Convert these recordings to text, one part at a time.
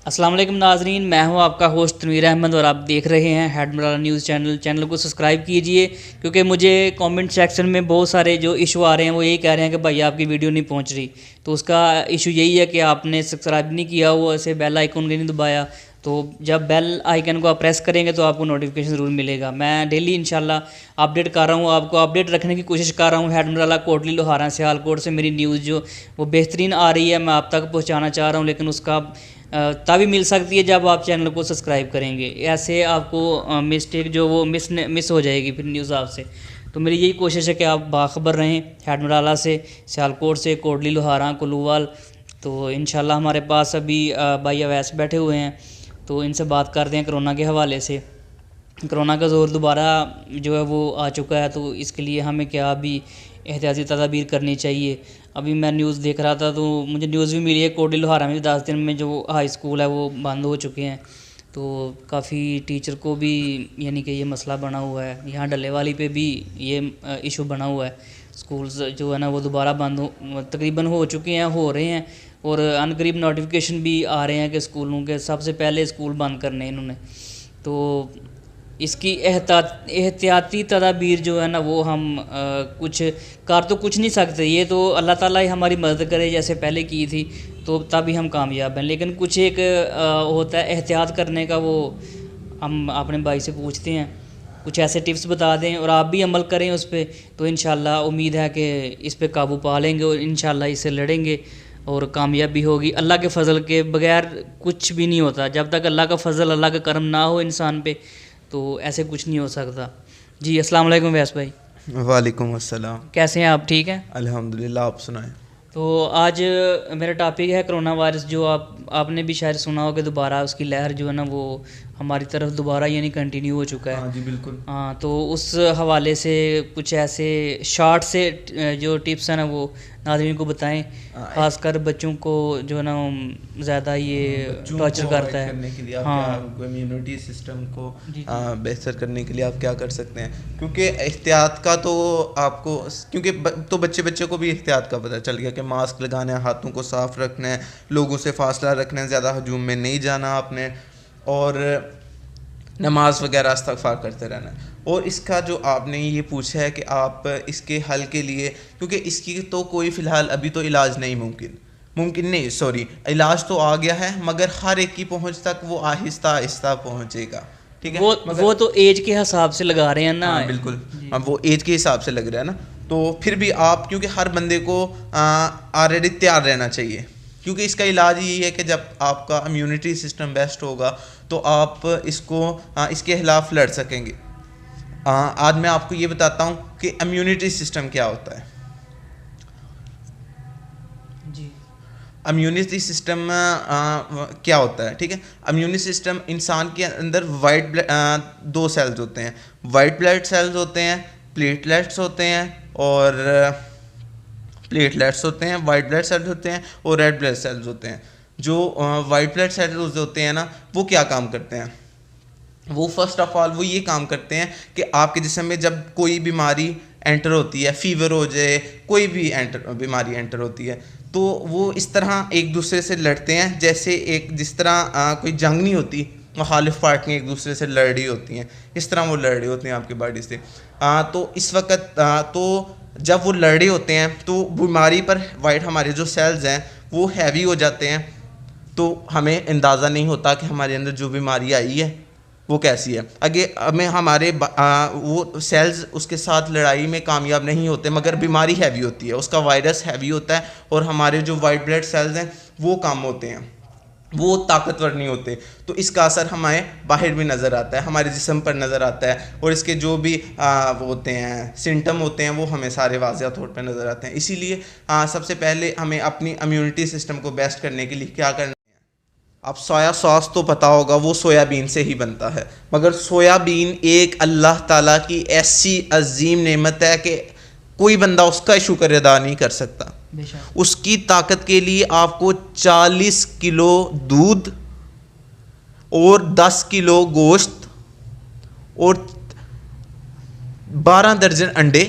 अस्सलाम वालेकुम नाजरीन, मैं हूं आपका होस्ट तनवीर अहमद और आप देख रहे हैं हेड मराला न्यूज़ चैनल को सब्सक्राइब कीजिए क्योंकि मुझे कमेंट सेक्शन में बहुत सारे जो इशू आ रहे हैं वो यही कह रहे हैं कि भाई आपकी वीडियो नहीं पहुंच रही। तो उसका इशू यही है कि आपने सब्सक्राइब नहीं किया हुआ, ऐसे बेल आइकन नहीं दबाया। तो जब बेल आइकन को आप प्रेस करेंगे तो आपको नोटिफिकेशन ज़रूर मिलेगा। मैं डेली इंशाल्लाह अपडेट कर रहा हूँ, आपको अपडेट रखने की कोशिश कर रहा हूँ। हेड मराला, कोटली, लोहारा, सियालकोट से मेरी न्यूज़ जो वो बेहतरीन आ रही है, मैं आप तक पहुँचाना चाह रहा हूँ, लेकिन उसका तभी मिल सकती है जब आप चैनल को सब्सक्राइब करेंगे। ऐसे आपको मिस्टेक जो वो मिस हो जाएगी फिर न्यूज़ आपसे। तो मेरी यही कोशिश है कि आप बाखबर रहें हेड मराला से, सियालकोट से, कोटली, लोहारा, कुलूवाल। तो इंशाल्लाह हमारे पास अभी भाई अवैस बैठे हुए हैं, तो इनसे बात करते हैं कोरोना के हवाले से। कोरोना का ज़ोर दोबारा जो है वो आ चुका है, तो इसके लिए हमें क्या अभी एहतियाती तदाबीर करनी चाहिए। अभी मैं न्यूज़ देख रहा था तो मुझे न्यूज़ भी मिली है कोटली लोहारा में 10 दिन में जो हाई स्कूल है वो बंद हो चुके हैं। तो काफ़ी टीचर को भी यानी कि ये मसला बना हुआ है। यहाँ डल्ले वाली पे भी ये इशू बना हुआ है। स्कूल्स जो है ना वो दोबारा बंद तकरीबन हो चुके हैं, हो रहे हैं, और अनकरीब नोटिफिकेशन भी आ रहे हैं कि स्कूलों के सबसे पहले स्कूल बंद करने हैं इन्होंने। तो इसकी एहतियाती तदाबीर जो है ना वो हम कुछ कर तो कुछ नहीं सकते। ये तो अल्लाह ताला ही हमारी मदद करे जैसे पहले की थी, तो तभी हम कामयाब हैं। लेकिन कुछ एक होता है एहतियात करने का, वो हम अपने भाई से पूछते हैं, कुछ ऐसे टिप्स बता दें और आप भी अमल करें उस पर। तो इंशाल्लाह उम्मीद है कि इस पर काबू पा लेंगे और इंशाल्लाह इससे लड़ेंगे और कामयाबी होगी। अल्लाह के फ़ज़ल के बगैर कुछ भी नहीं होता। जब तक अल्लाह का फ़ज़ल, अल्लाह का करम ना हो इंसान पे, तो ऐसे कुछ नहीं हो सकता। जी अस्सलाम वालेकुम वैस भाई। वालेकुम अस्सलाम। कैसे हैं आप? ठीक हैं? अल्हम्दुलिल्लाह, आप सुनाएं। तो आज मेरा टॉपिक है कोरोना वायरस, जो आपने भी शायद सुना हो कि दोबारा उसकी लहर जो है ना वो हमारी तरफ दोबारा यानी कंटिन्यू हो चुका है। हाँ जी, बिल्कुल। हाँ, तो उस हवाले से कुछ ऐसे शॉर्ट से जो टिप्स हैं ना वो नाज़रीन को बताएं, खासकर बच्चों को जो है ना ज़्यादा ये टॉर्चर करता है। करने के लिए आप हाँ क्या इम्यूनिटी सिस्टम को जी जी बेहतर करने के लिए आप क्या कर सकते हैं? क्योंकि एहतियात का तो आपको, क्योंकि तो बच्चे को भी एहतियात का पता चल गया कि मास्क लगाना है, हाथों को साफ़ रखना है, लोगों से फासला रखना है, ज़्यादा हजूम में नहीं जाना आपने, और नमाज वगैरह इस्तग़फ़ार करते रहना है। और इसका जो आपने ये पूछा है कि आप इसके हल के लिए, क्योंकि इसकी तो कोई फ़िलहाल अभी तो इलाज नहीं मुमकिन नहीं, सॉरी, इलाज तो आ गया है, मगर हर एक की पहुंच तक वो आहिस्ता आहिस्ता पहुंचेगा। ठीक है, वो तो एज के हिसाब से लगा रहे हैं ना। हाँ बिल्कुल, अब वो एज के हिसाब से लग रहा है ना। तो फिर भी आप, क्योंकि हर बंदे को ऑलरेडी तैयार रहना चाहिए, क्योंकि इसका इलाज यही है कि जब आपका इम्यूनिटी सिस्टम बेस्ट होगा तो आप इसके खिलाफ लड़ सकेंगे। आज मैं आपको ये बताता हूँ कि इम्यूनिटी सिस्टम क्या होता है। जी इम्यूनिटी सिस्टम क्या होता है, ठीक है। इम्यूनिटी सिस्टम, इंसान के अंदर दो सेल्स होते हैं, वाइट ब्लड सेल्स होते हैं, प्लेटलेट्स होते हैं, और वाइट ब्लड सेल्स होते हैं और रेड ब्लड सेल्स होते हैं। जो वाइट ब्लड सेल्स होते हैं ना, वो क्या काम करते हैं? वो फर्स्ट ऑफ ऑल वो ये काम करते हैं कि आपके जिस्म में जब कोई बीमारी एंटर होती है, फीवर हो जाए, कोई भी बीमारी एंटर होती है, तो वो इस तरह एक दूसरे से लड़ते हैं, जैसे जिस तरह कोई जंग नहीं होती, मुखालिफ पार्टियाँ एक दूसरे से लड़ रही होती हैं, इस तरह वो लड़ रही होती हैं आपकी बॉडी से। तो इस वक्त तो जब वो लड़ रहे होते हैं तो बीमारी पर हमारे जो सेल्स हैं वो हैवी हो जाते हैं, तो हमें अंदाज़ा नहीं होता कि हमारे अंदर जो बीमारी आई है वो कैसी है। हमें हमारे वो सेल्स उसके साथ लड़ाई में कामयाब नहीं होते, मगर बीमारी हैवी होती है, उसका वायरस हैवी होता है, और हमारे जो वाइट ब्लड सेल्स हैं वो कम होते हैं, वो ताकतवर नहीं होते। तो इसका असर हमें बाहर भी नज़र आता है, हमारे जिस्म पर नज़र आता है, और इसके जो भी वो होते हैं सिम्टम होते हैं वो हमें सारे वाज़ेह तौर पर नज़र आते हैं। इसीलिए सबसे पहले हमें अपनी इम्यूनिटी सिस्टम को बेस्ट करने के लिए क्या करना है। अब सोया सॉस तो पता होगा, वो सोयाबीन से ही बनता है, मगर सोयाबीन एक अल्लाह ताला की ऐसी अजीम नेमत है कि कोई बंदा उसका शुक्र अदा नहीं कर सकता। उसकी ताकत के लिए आपको 40 किलो दूध और 10 किलो गोश्त और 12 दर्जन अंडे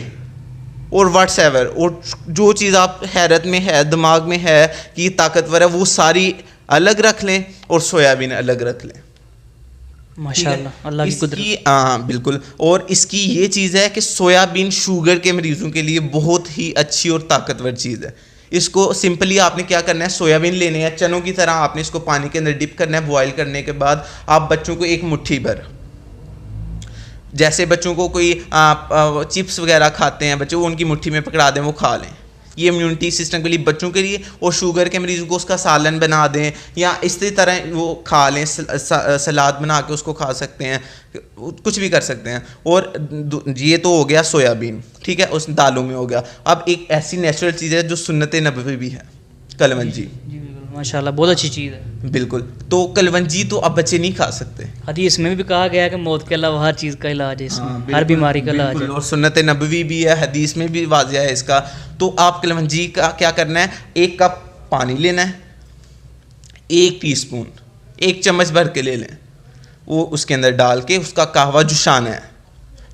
और व्हाट्सएवर, और जो चीज़ आप हैरत में है, दिमाग में है कि ताकतवर है, वो सारी अलग रख लें और सोयाबीन अलग रख लें। माशाल्लाह, अल्लाह की कुदरत। हाँ बिल्कुल। और इसकी ये चीज़ है कि सोयाबीन शुगर के मरीजों के लिए बहुत ही अच्छी और ताकतवर चीज़ है। इसको सिंपली आपने क्या करना है, सोयाबीन लेने हैं चनों की तरह, आपने इसको पानी के अंदर डिप करना है। बॉयल करने के बाद आप बच्चों को एक मुट्ठी भर, जैसे बच्चों को कोई चिप्स वगैरह खाते हैं बच्चों, उनकी मुट्ठी में पकड़ा दें, वो खा लें। ये इम्यूनिटी सिस्टम के लिए बच्चों के लिए, और शुगर के मरीज़ों को उसका सालन बना दें या इसी तरह वो खा लें, सलाद बना के उसको खा सकते हैं, कुछ भी कर सकते हैं। और ये तो हो गया सोयाबीन, ठीक है, उस दालों में हो गया। अब एक ऐसी नेचुरल चीज़ है जो सुन्नत नबवी भी है, कलवंजी। जी बिल्कुल, माशाल्लाह, बहुत अच्छी चीज़ है। बिल्कुल। तो कलवंजी तो अब बच्चे नहीं खा सकते। हदीस में भी कहा गया है कि मौत के अलावा हर चीज़ का इलाज है इसमें, हर बीमारी का इलाज है। और सुन्नत नबवी भी है, हदीस में भी वाज़िया है इसका। तो आप कलवंजी का क्या करना है, 1 कप पानी लेना है, 1 टीस्पून, 1 चम्मच भर के ले लें, वो उसके अंदर डाल के उसका कहवा जुशाना है।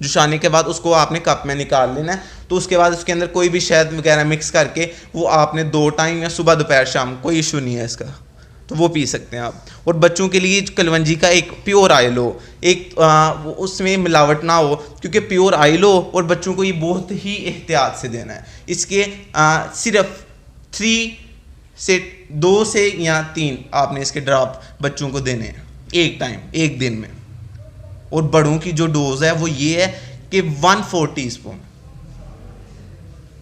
जुशाने के बाद उसको आपने कप में निकाल लेना है। तो उसके बाद उसके अंदर कोई भी शहद वगैरह मिक्स करके वो आपने 2 टाइम या सुबह दोपहर शाम, कोई इशू नहीं है इसका, तो वो पी सकते हैं आप। और बच्चों के लिए कलवंजी का एक प्योर आयल हो, एक उसमें मिलावट ना हो, क्योंकि प्योर आयल हो और बच्चों को ये बहुत ही एहतियात से देना है। इसके सिर्फ 2 से या 3 आपने इसके ड्रॉप बच्चों को देने हैं एक टाइम, एक दिन में। और बड़ों की जो डोज है वो ये है कि 1/4 टीस्पून,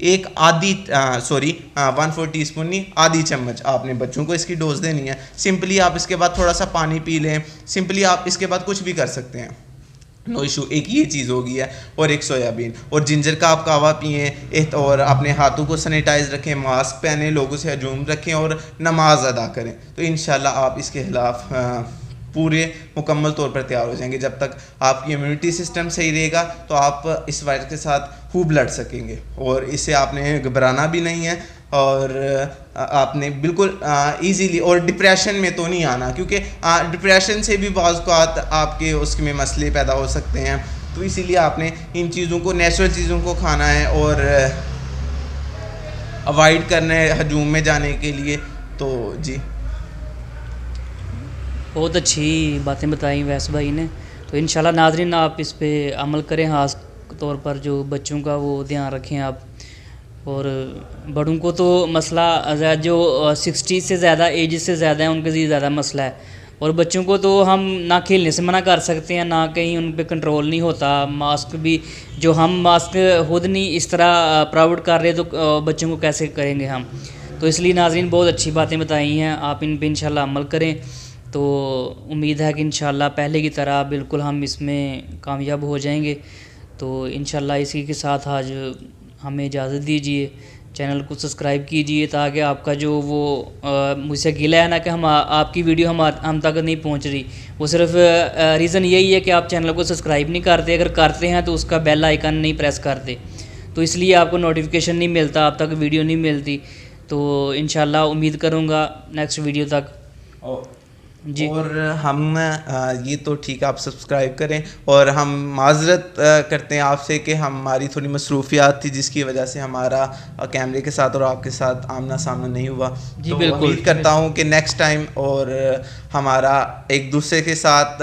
1/4 टीस्पून नहीं, आधी चम्मच आपने बच्चों को इसकी डोज देनी है। सिंपली आप इसके बाद थोड़ा सा पानी पी लें, सिंपली आप इसके बाद कुछ भी कर सकते हैं, नो इशू। एक ये चीज़ होगी है, और एक सोयाबीन और जिंजर का आप कावा पिएँ, और अपने हाथों को सैनिटाइज रखें, मास्क पहने, लोगों से हजूम रखें और नमाज अदा करें। तो इंशाल्लाह आप इसके खिलाफ पूरे मुकम्मल तौर पर तैयार हो जाएंगे। जब तक आपकी इम्यूनिटी सिस्टम सही रहेगा तो आप इस वायरस के साथ खूब लड़ सकेंगे, और इससे आपने घबराना भी नहीं है, और आपने बिल्कुल इजीली, और डिप्रेशन में तो नहीं आना, क्योंकि डिप्रेशन से भी बाज़ औक़ात आपके उसमें मसले पैदा हो सकते हैं। तो इसीलिए आपने इन चीज़ों को, नेचुरल चीज़ों को खाना है और अवॉइड करना है हजूम में जाने के लिए। तो जी, बहुत अच्छी बातें बताई वैस भाई ने। तो इंशाल्लाह नाज़रीन आप इस पे अमल करें, ख़ास तौर पर जो बच्चों का वो ध्यान रखें आप। और बड़ों को तो मसला जो 60 से ज़्यादा एज से ज़्यादा है उनके लिए ज़्यादा मसला है, और बच्चों को तो हम ना खेलने से मना कर सकते हैं, ना कहीं उन पे कंट्रोल नहीं होता। मास्क भी, जो हम मास्क खुद नहीं इस तरह प्राउड कर रहे तो बच्चों को कैसे करेंगे हम। तो इसलिए नाज़रीन बहुत अच्छी बातें बताई हैं, आप इन पे इंशाल्लाह अमल करें। तो उम्मीद है कि इंशाल्लाह पहले की तरह बिल्कुल हम इसमें कामयाब हो जाएंगे। तो इंशाल्लाह इसी के साथ आज हमें इजाज़त दीजिए, चैनल को सब्सक्राइब कीजिए, ताकि आपका जो वो मुझसे गिला है ना कि हम आपकी वीडियो हम तक नहीं पहुंच रही, वो सिर्फ रीज़न यही है कि आप चैनल को सब्सक्राइब नहीं करते। अगर करते हैं तो उसका बेल आइकन नहीं प्रेस करते, तो इसलिए आपको नोटिफिकेशन नहीं मिलता, आप तक वीडियो नहीं मिलती। तो इंशाल्लाह उम्मीद करूँगा नेक्स्ट वीडियो तक जी। और हम ये तो ठीक, आप सब्सक्राइब करें, और हम माजरत करते हैं आपसे कि हमारी थोड़ी मसरूफियात थी जिसकी वजह से हमारा कैमरे के साथ और आपके साथ आमना सामना नहीं हुआ। जी तो बिल्कुल, उम्मीद करता हूँ कि नेक्स्ट टाइम और हमारा एक दूसरे के साथ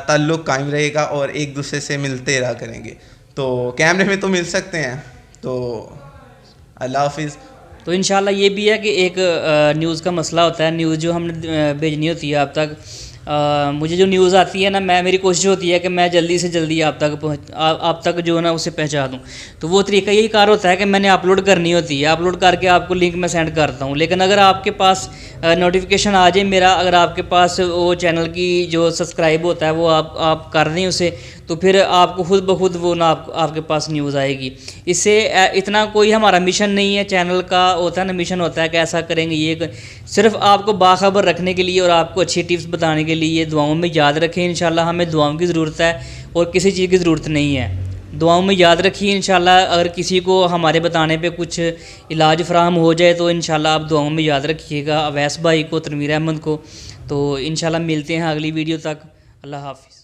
ताल्लुक़ कायम रहेगा और एक दूसरे से मिलते रहा करेंगे। तो कैमरे में तो मिल सकते हैं। तो अल्लाह हाफिज़। तो इंशाल्लाह ये भी है कि एक न्यूज़ का मसला होता है, न्यूज़ जो हमने भेजनी होती है आप तक, मुझे जो न्यूज़ आती है ना, मेरी कोशिश होती है कि मैं जल्दी से जल्दी आप तक जो है ना उसे पहुंचा दूं। तो वो तरीका यही कार होता है कि मैंने अपलोड करनी होती है, अपलोड करके आपको लिंक मैं सेंड करता हूं। लेकिन अगर आपके पास नोटिफिकेशन आ जाए मेरा, अगर आपके पास वो चैनल की जो सब्सक्राइब होता है वो आप कर दें उसे, तो फिर आपको खुद ब खुद वो ना आपके पास न्यूज़ आएगी। इससे इतना कोई हमारा मिशन नहीं है, चैनल का होता है ना मिशन होता है कि ऐसा करेंगे ये, सिर्फ आपको बाखबर रखने के लिए और आपको अच्छी टिप्स बताने के लिए। दुआओं में याद रखें, इंशाल्लाह हमें दुआओं की ज़रूरत है और किसी चीज़ की ज़रूरत नहीं है। दुआओं में याद रखिए, इंशाल्लाह अगर किसी को हमारे बताने पे कुछ इलाज फ़राहम हो जाए तो इंशाल्लाह आप दुआओं में याद रखिएगा, अवैस भाई को, तनवीर अहमद को। तो इंशाल्लाह मिलते हैं अगली वीडियो तक। अल्लाह हाफ़िज़।